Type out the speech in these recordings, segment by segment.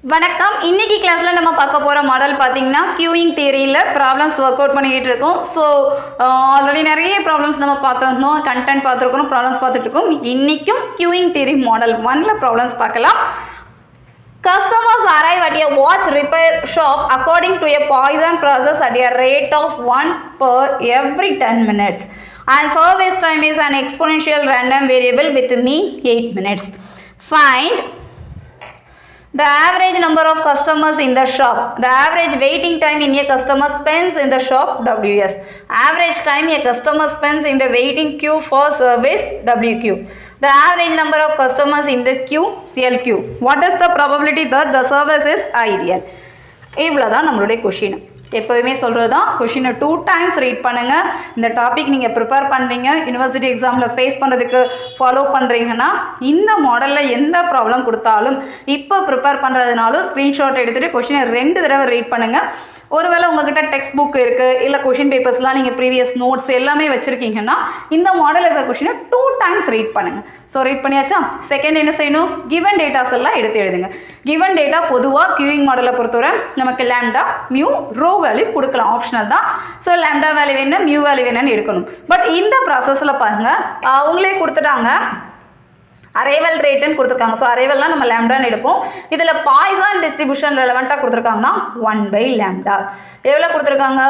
வணக்கம். இன்னைக்கு கிளாஸில் நம்ம பார்க்க போகிற மாடல் பார்த்தீங்கன்னா கியூயிங் தியரியில் ப்ராப்ளம்ஸ் ஒர்க் அவுட் பண்ணிக்கிட்டு இருக்கோம். ஸோ ஆல்ரெடி நிறைய ப்ராப்ளம்ஸ் நம்ம பார்த்துருந்தோம், கண்டென்ட் பார்த்துருக்கோம், ப்ராப்ளம்ஸ் பார்த்துட்டு இருக்கோம். இன்றைக்கும் கியூயிங் தியரி மாடல் 1ல் ப்ராப்ளம்ஸ் பார்க்கலாம். Customers arrive at a watch repair shop according to a Poisson process at a rate of 1 per every 10 minutes. And service time is an exponential random variable with mean 8 minutes. Find the average number of customers in the shop. The average waiting time in a customer spends in the shop WS. Average time a customer spends in the waiting queue for service WQ. The average number of customers in the queue LQ. What is the probability that the service is ideal? இவ்வளோதான் நம்மளுடைய question. எப்போதுமே சொல்கிறது தான், கொஷினை 2 times read பண்ணுங்கள். இந்த topic நீங்கள் prepare பண்ணுறீங்க, யூனிவர்சிட்டி எக்ஸாமில் ஃபேஸ் பண்ணுறதுக்கு ஃபாலோ பண்ணுறீங்கன்னா இந்த மாடலில் எந்த ப்ராப்ளம் கொடுத்தாலும் இப்போ ப்ரிப்பேர் பண்ணுறதுனாலும் ஸ்க்ரீன்ஷாட் எடுத்துகிட்டு கொஷினை 2 தடவை ரீட் பண்ணுங்கள். ஒருவேளை உங்ககிட்ட டெக்ஸ்ட் புக் இருக்குது, இல்லை கொஷின் பேப்பர்ஸ்லாம் நீங்கள் ப்ரீவியஸ் நோட்ஸ் எல்லாமே வச்சுருக்கீங்கன்னா இந்த மாடல் இருக்கிற கொஷினை 2 times ரீட் பண்ணுங்கள். ஸோ ரீட் பண்ணியாச்சா? செகண்ட் என்ன செய்யணும்? கிவன் டேட்டாஸ் எல்லாம் எடுத்து எழுதுங்க. கிவன் டேட்டா பொதுவாக கியூயிங் மாடலை பொறுத்தவரை நமக்கு லேம்டா மியூ ரோ வேல்யூ கொடுக்கலாம், ஆப்ஷனல் தான். ஸோ லேம்டா வேல்யூ வேணும், மியூ வேல்யூ வேணும்னு எடுக்கணும். பட் இந்த ப்ராசஸில் பாருங்கள், அவங்களே கொடுத்துட்டாங்க அரைவல் ரேட்டுன்னு கொடுத்துருக்காங்க. ஸோ அரைவல்னால் நம்ம லேம்டான்னு எடுப்போம். இதில் பாய்சான் டிஸ்ட்ரிபியூஷன் ரெலவெண்ட்டாக கொடுத்துருக்காங்கன்னா 1/λ. எவ்வளோ கொடுத்துருக்காங்க?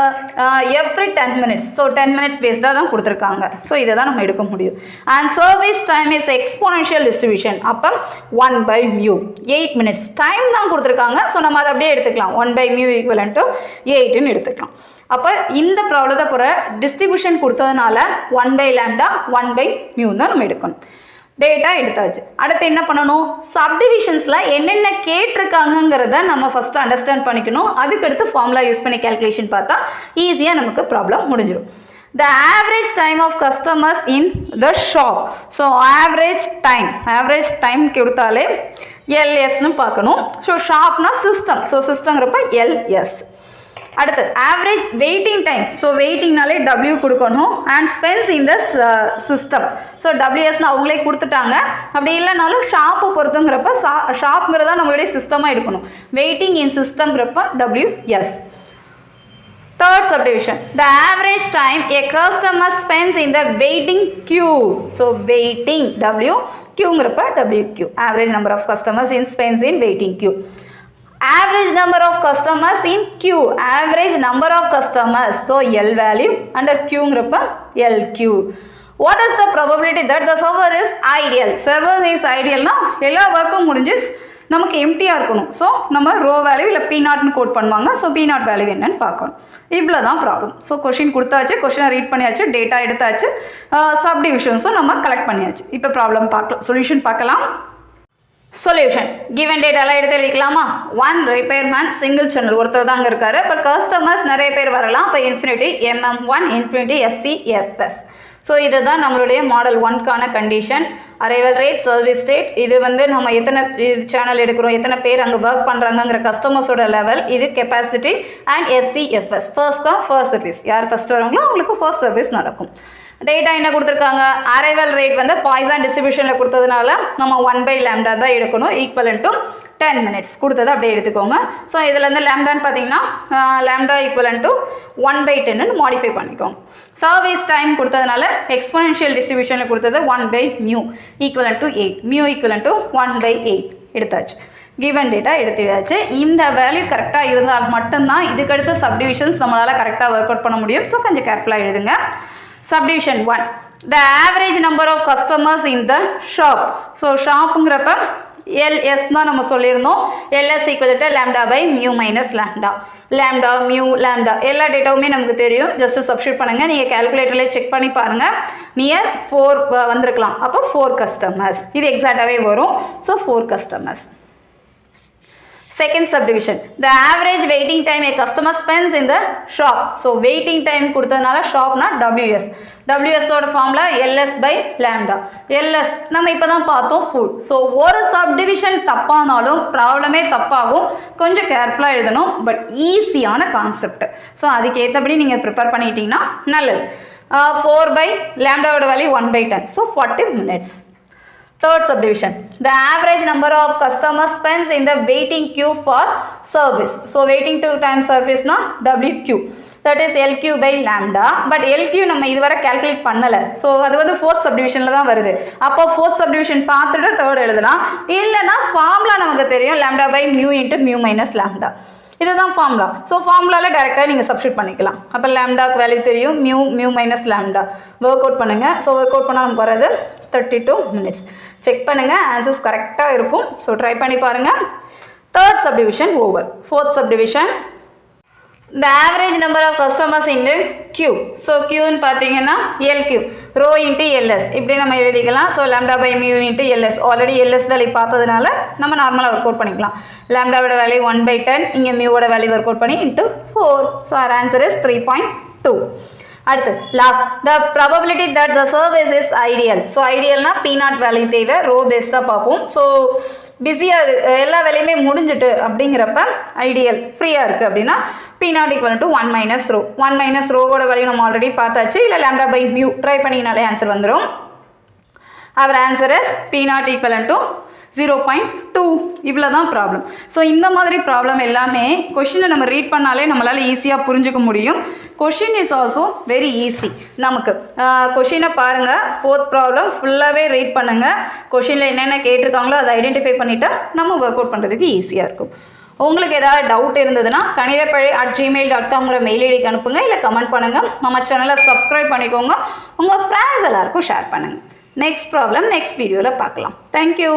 Every 10 minutes. ஸோ 10 minutes பேஸ்டாக தான் கொடுத்துருக்காங்க. ஸோ இதை தான் நம்ம எடுக்க முடியும். And service time is exponential distribution. அப்போ 1/μ 8 minutes டைம் தான் கொடுத்துருக்காங்க. ஸோ நம்ம அதை அப்படியே எடுத்துக்கலாம், 1/μ = 8ன்னு எடுத்துக்கலாம். அப்போ இந்த ப்ராப்ளத்தை போகிற டிஸ்ட்ரிபியூஷன் கொடுத்ததுனால 1/λ 1/μ தான் நம்ம எடுக்கணும். டேட்டா எடுத்தாச்சு. அடுத்து என்ன பண்ணணும்? சப்டிவிஷன்ஸில் என்னென்ன கேட்டிருக்காங்கிறத நம்ம ஃபஸ்ட்டு அண்டர்ஸ்டாண்ட் பண்ணிக்கணும். அதுக்கடுத்து ஃபார்முலா யூஸ் பண்ணி கேல்குலேஷன் பார்த்தா ஈஸியாக நமக்கு ப்ராப்ளம் முடிஞ்சிடும். The average time of customers in the shop. So average time கொடுத்தாலே எல்எஸ்ன்னு பார்க்கணும். ஸோ ஷாப்னா சிஸ்டம், ஸோ சிஸ்டங்கிறப்ப எல்எஸ். அடுத்து ஆவரேஜ் வெயிட்டிங் டைம். ஸோ வெயிட்டிங்னாலே டபிள்யூ கொடுக்கணும். And spends in the system. So டபிள்யூஎஸ்னு அவங்களே கொடுத்துட்டாங்க. அப்படி இல்லைனாலும் ஷாப்பை பொறுத்துங்கிறப்ப ஷாப்புங்கிறதா நம்மளுடைய சிஸ்டமாக இருக்கணும். வெயிட்டிங் இன் சிஸ்டம்ங்கிறப்ப WS. Third subdivision, the average time a customer spends in the waiting queue. So waiting W, queuங்கிறப்ப WQ. Average number of customers spends in waiting queue. Average number of customers in queue. Average number of customers. So L value under queuங்கிறப்ப LQ. What is the probability that the server is ideal? Server is idealனா எல்லா ஒர்க்கும் முடிஞ்சு நமக்கு எம்டியாக இருக்கணும். So நம்ம row value இல்லை P0ன்னு code பண்ணுவாங்க. So P0 value என்னன்னு பார்க்கணும். இவ்வளோ தான் ப்ராப்ளம். ஸோ கொஷின் கொடுத்தாச்சு, கொஷினை ரீட் பண்ணியாச்சு, டேட்டா எடுத்தாச்சு, சப்டிவிஷன்ஸும் நம்ம கலெக்ட் பண்ணியாச்சு. இப்போ ப்ராப்ளம் பார்க்கலாம், சொல்யூஷன் பார்க்கலாம். சொல்யூஷன் கிவன் டேட்டாலாம் எடுத்து எழுதிக்கலாமா? 1 ரிப்பேர்மேன் சிங்கிள் சேனல் ஒருத்தர் தாங்க இருக்காரு. பட் கஸ்டமர்ஸ் நிறைய பேர் வரலாம். இப்போ infinity MM1 infinity FCFS. So இதுதான் நம்மளுடைய மாடல் 1க்கான condition. Arrival rate, service rate, இது வந்து நம்ம எத்தனை சேனல் எடுக்கிறோம், எத்தனை பேர் அங்கே ஒர்க் பண்ணுறாங்கங்கிற கஸ்டமர்ஸோட லெவல், இது கெப்பாசிட்டி. அண்ட் FCFS ஃபர்ஸ்ட் தான் ஃபர்ஸ்ட் சர்வீஸ். யார் ஃபர்ஸ்ட் வராங்களோ அவங்களுக்கு ஃபர்ஸ்ட் சர்வீஸ் நடக்கும். டேட்டா என்ன கொடுத்துருக்காங்க? அரைவல் ரேட் வந்து பாய்சான் டிஸ்ட்ரிபியூஷனில் கொடுத்ததுனால நம்ம 1/λ தான் எடுக்கணும், ஈக்குவலன் டு 10 minutes கொடுத்தது அப்படியே எடுத்துக்கோங்க. ஸோ இதில் லேம்டான்னு பார்த்தீங்கன்னா லேம்டா ஈக்குவலன் டு 1/10ன்னு மாடிஃபை பண்ணிக்கோங்க. சர்வீஸ் டைம் கொடுத்ததுனால எக்ஸ்போனன்ஷியல் டிஸ்ட்ரிபியூஷனில் கொடுத்தது 1/μ equal to 8, mu equal to 1/8 எடுத்தாச்சு. கிவன் டேட்டா எடுத்துடாச்சு. இந்த வேல்யூ கரெக்டாக இருந்தால் மட்டும்தான் இதுக்கடுத்து சப்டிவிஷன்ஸ் நம்மளால் கரெக்டாக ஒர்க் அவுட் பண்ண முடியும். ஸோ கொஞ்சம் கேர்ஃபுல்லாக எழுதுங்க. Subdivision 1, the average number of customers in the shop. So ஷாப்புங்கிறப்ப LS தான் நம்ம சொல்லியிருந்தோம். LS = λ/μ - λ. லேம்டா மியூ லேம்டா எல்லா டேட்டாவுமே நமக்கு தெரியும். ஜஸ்ட்டு சப்ஸ்டியூட் பண்ணுங்கள். நீங்கள் கேல்குலேட்டர்லேயே செக் பண்ணி பாருங்கள். நியர் 4 வந்திருக்கலாம். அப்போ 4 customers இது எக்ஸாக்டாகவே வரும். So 4 customers. Second subdivision, the average waiting time a customer spends in the shop. So waiting time கொடுத்ததுனால ஷாப்னா WS. WS ஓட ஃபார்முலா LS/λ. LS நம்ம இப்போ தான் பார்த்தோம் ஃபுட். ஸோ ஒரு சப்டிவிஷன் தப்பானாலும் ப்ராப்ளமே தப்பாகும். கொஞ்சம் கேர்ஃபுல்லாக எழுதணும். பட் ஈஸியான கான்செப்ட். ஸோ அதுக்கேற்றபடி நீங்கள் ப்ரிப்பேர் பண்ணிக்கிட்டிங்கன்னா நல்லது. 4/λ value 1/10. So 40 minutes. Third subdivision, the average number of customers spends in the waiting queue for service. So waiting to time service na WQ, that is LQ by lambda. But LQ நம்ம இதுவரை calculate பண்ணல, so அது வந்து fourth சப்டிவிஷனில் தான் வருது. அப்போ fourth subdivision பார்த்துட்டு third எழுதலாம். இல்லைனா ஃபார்முலா நமக்கு தெரியும், lambda by mu into mu minus lambda. இதுதான் ஃபார்முலா. ஸோ ஃபார்முலாவில் டேரெக்டாக நீங்கள் சப்ஸ்டியூட் பண்ணிக்கலாம். அப்போ லேம்டாக்கு வேல்யூ தெரியும், mu minus lambda. Work out பண்ணுங்கள். ஸோ ஒர்க் அவுட் பண்ணால் நமக்கு வர்றது 32 minutes. செக் பண்ணுங்கள், ஆன்சர்ஸ் கரெக்டாக இருக்கும். ஸோ ட்ரை பண்ணி பாருங்கள். Third subdivision over. Fourth subdivision, the average number of customers in the queue. So queue ன்னு பார்த்தீங்கன்னா LQ, rho into LS இப்படி நம்ம எழுதிக்கலாம். So lambda by mu into LS, already LS value பார்த்ததுனால நம்ம நார்மலாக ஒர்க் அவுட் பண்ணிக்கலாம். லேம்டாவோட வேல்யூ 1/10, இங்கே மியூவோட வேல்யூ ஒர்க் அவுட் பண்ணி into 4. So our answer is 3.2. அடுத்து last, the probability that the service is ideal. So ஐடியல்னா P0 வேல்யூ தேவை, ரோ பேஸ்டாக பார்ப்போம். ஸோ பிஸியாக எல்லா வேலையுமே முடிஞ்சிட்டு அப்படிங்கிறப்ப ஐடியல் ஃப்ரீயாக இருக்குது அப்படின்னா P0 equal to 1 minus rho. 1 minus ரோவோட வேல்யூ நம்ம ஆல்ரெடி பார்த்தாச்சு. இல்லை lambda by mu ட்ரை பண்ணிங்கனாலே ஆன்சர் வந்துடும். அவர் answer is P0 equal to 0.2. இவ்வளோ தான் ப்ராப்ளம். ஸோ இந்த மாதிரி ப்ராப்ளம் எல்லாமே கொஷினை நம்ம ரீட் பண்ணாலே நம்மளால் ஈஸியாக புரிஞ்சுக்க முடியும். Question is also very easy. நமக்கு கொஷினை பாருங்கள், ஃபோர்த் ப்ராப்ளம் ஃபுல்லாகவே ரீட் பண்ணுங்கள். கொஷினில் என்னென்ன கேட்டிருக்காங்களோ அதை ஐடென்டிஃபை பண்ணிவிட்டு நம்ம ஒர்க் அவுட் பண்ணுறதுக்கு ஈஸியாக இருக்கும். உங்களுக்கு ஏதாவது டவுட் இருந்ததுன்னா kanidapazhi@gmail.com மெயில் ஐடிக்கு அனுப்புங்க, இல்லை கமெண்ட் பண்ணுங்கள். நம்ம சேனலை சப்ஸ்கிரைப் பண்ணிக்கோங்க, உங்கள் ஃப்ரெண்ட்ஸ் எல்லாருக்கும் ஷேர் பண்ணுங்கள். நெக்ஸ்ட் ப்ராப்ளம் நெக்ஸ்ட் வீடியோவில் பார்க்கலாம். தேங்க்யூ.